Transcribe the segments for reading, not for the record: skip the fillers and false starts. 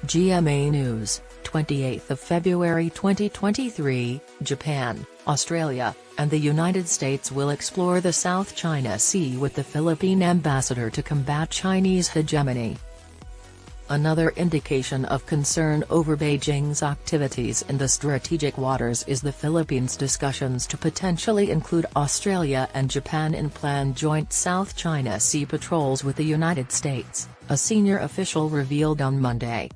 GMA News, 28 February 2023, Japan, Australia, and the United States will explore the South China Sea with the Philippine ambassador to combat Chinese hegemony. Another indication of concern over Beijing's activities in the strategic waters is the Philippines' discussions to potentially include Australia and Japan in planned joint South China Sea patrols with the United States, a senior official revealed on Monday.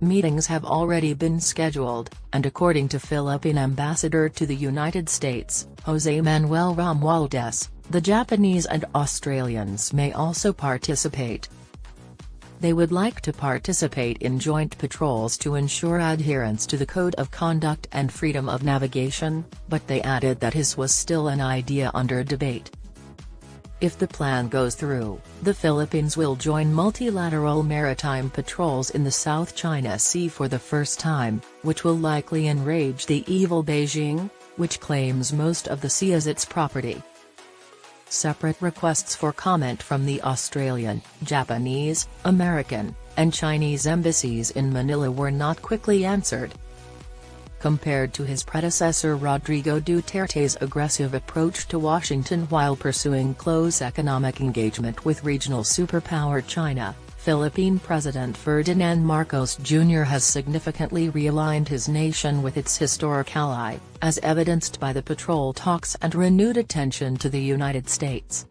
Meetings have already been scheduled, and according to Philippine ambassador to the United States, Jose Manuel Romualdez, the Japanese and Australians may also participate. They would like to participate in joint patrols to ensure adherence to the Code of Conduct and freedom of navigation, but they added that this was still an idea under debate. If the plan goes through, the Philippines will join multilateral maritime patrols in the South China Sea for the first time, which will likely enrage the evil Beijing, which claims most of the sea as its property. Separate requests for comment from the Australian, Japanese, American, and Chinese embassies in Manila were not quickly answered. Compared to his predecessor Rodrigo Duterte's aggressive approach to Washington while pursuing close economic engagement with regional superpower China, Philippine President Ferdinand Marcos Jr. has significantly realigned his nation with its historic ally, as evidenced by the patrol talks and renewed attention to the United States.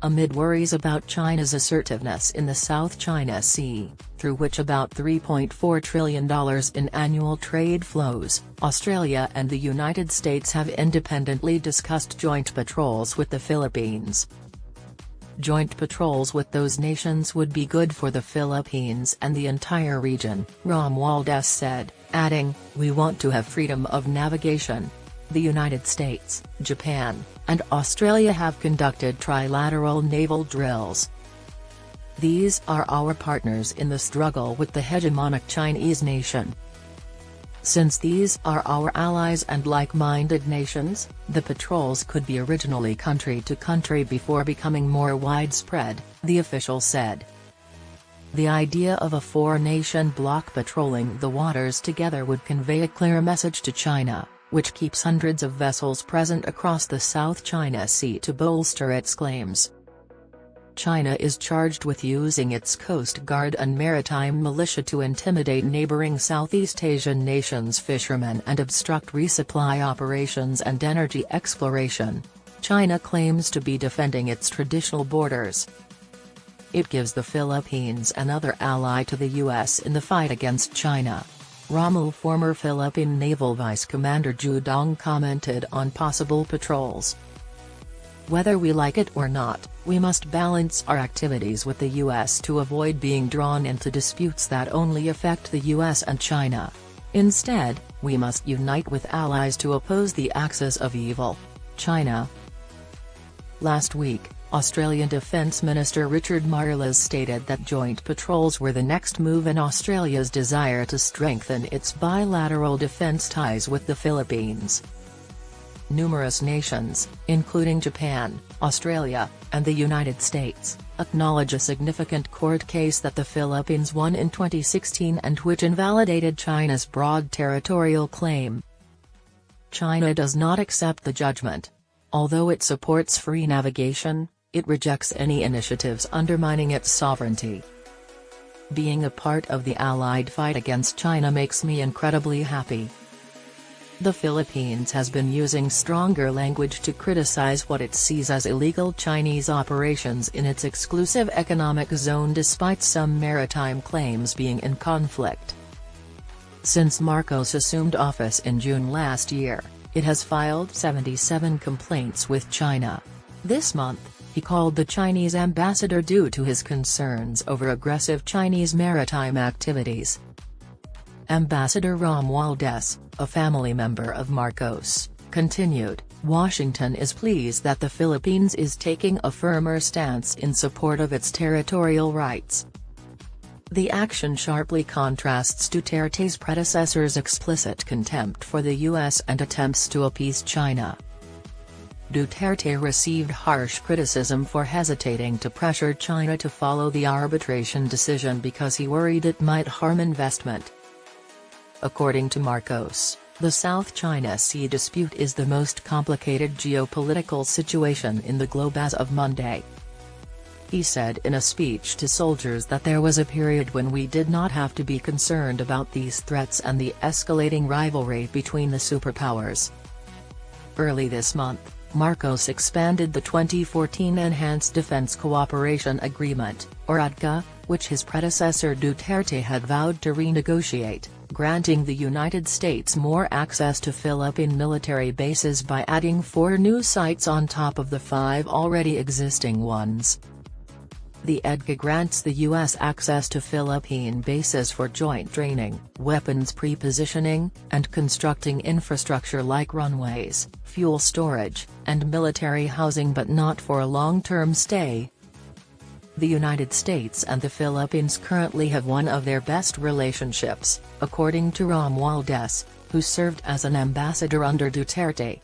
Amid worries about China's assertiveness in the South China Sea, through which about $3.4 trillion in annual trade flows, Australia and the United States have independently discussed joint patrols with the Philippines. Joint patrols with those nations would be good for the Philippines and the entire region, Romualdez said, adding, "We want to have freedom of navigation." The United States, Japan, and Australia have conducted trilateral naval drills. These are our partners in the struggle with the hegemonic Chinese nation. Since these are our allies and like-minded nations, the patrols could be originally country to country before becoming more widespread, the official said. The idea of a four-nation bloc patrolling the waters together would convey a clear message to China, which keeps hundreds of vessels present across the South China Sea to bolster its claims. China is charged with using its Coast Guard and maritime militia to intimidate neighboring Southeast Asian nations' fishermen and obstruct resupply operations and energy exploration. China claims to be defending its traditional borders. It gives the Philippines another ally to the U.S. in the fight against China. Rommel, former Philippine Naval Vice Commander Ju Dong, commented on possible patrols. "Whether we like it or not, we must balance our activities with the U.S. to avoid being drawn into disputes that only affect the U.S. and China. Instead, we must unite with allies to oppose the axis of evil, China." Last week, Australian Defence Minister Richard Marles stated that joint patrols were the next move in Australia's desire to strengthen its bilateral defence ties with the Philippines. Numerous nations, including Japan, Australia, and the United States, acknowledge a significant court case that the Philippines won in 2016 and which invalidated China's broad territorial claim. China does not accept the judgment. Although it supports free navigation, it rejects any initiatives undermining its sovereignty. "Being a part of the allied fight against China makes me incredibly happy." The Philippines has been using stronger language to criticize what it sees as illegal Chinese operations in its exclusive economic zone despite some maritime claims being in conflict. Since Marcos assumed office in June last year, it has filed 77 complaints with China. This month, he called the Chinese ambassador due to his concerns over aggressive Chinese maritime activities. Ambassador Romualdez, a family member of Marcos, continued, "Washington is pleased that the Philippines is taking a firmer stance in support of its territorial rights." The action sharply contrasts Duterte's predecessor's explicit contempt for the U.S. and attempts to appease China. Duterte received harsh criticism for hesitating to pressure China to follow the arbitration decision because he worried it might harm investment. According to Marcos, the South China Sea dispute is the most complicated geopolitical situation in the globe as of Monday. He said in a speech to soldiers that there was a period when we did not have to be concerned about these threats and the escalating rivalry between the superpowers. Early this month, Marcos expanded the 2014 Enhanced Defense Cooperation Agreement, or EDCA, which his predecessor Duterte had vowed to renegotiate, granting the United States more access to Philippine military bases by adding 4 new sites on top of the 5 already existing ones. The EDCA grants the U.S. access to Philippine bases for joint training, weapons pre-positioning, and constructing infrastructure like runways, fuel storage, and military housing, but not for a long-term stay. The United States and the Philippines currently have one of their best relationships, according to Romualdez, who served as an ambassador under Duterte.